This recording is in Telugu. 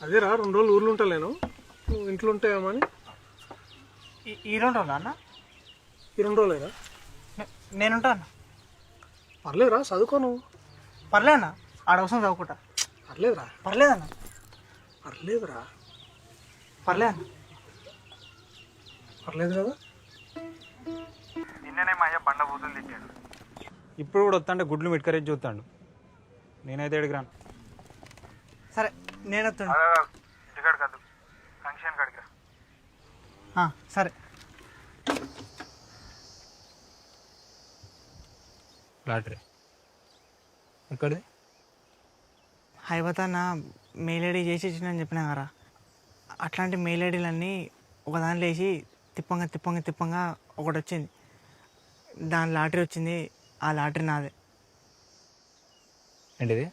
అదేరా 2 రోజులు ఊర్లో ఉంటాను, నువ్వు ఇంట్లో ఉంటాయేమని. ఈ 2 రోజులు అన్న? ఈ 2 రోజులేరా? నేనుంటా అన్న. పర్లేదురా, చదువుకో నువ్వు. పర్లేదన్న, ఆడవసరం చదువుకుంటా. పర్లేదురా. పర్లేదన్న. పర్లేదురా. పర్లేదన్న. పర్లేదు కదా. నిన్ననే మా అయ్య బండ బూతులు తిట్టాడు. ఇప్పుడు కూడా వస్తాంటే గుడ్లు మిట్కరేజ్ చూస్తాడు. నేనైతే ఎడిగిరాను. సరే నేను వస్తాను. ఇంటికాడు కాదు, ఫంక్షన్ కాడికి రా. సరే. లాటరీ ఎక్కడిది? హైవతాన మెయిల్ ఐడి చేసి ఇచ్చినని చెప్పినా కదా, అట్లాంటి మెయిల్ ఐడీలన్నీ ఒక దాంట్లో వేసి తిప్పంగా తిప్పంగా తిప్పంగా ఒకటి వచ్చింది. దాని లాటరీ వచ్చింది. ఆ లాటరీ నాదే. ఏంటిది?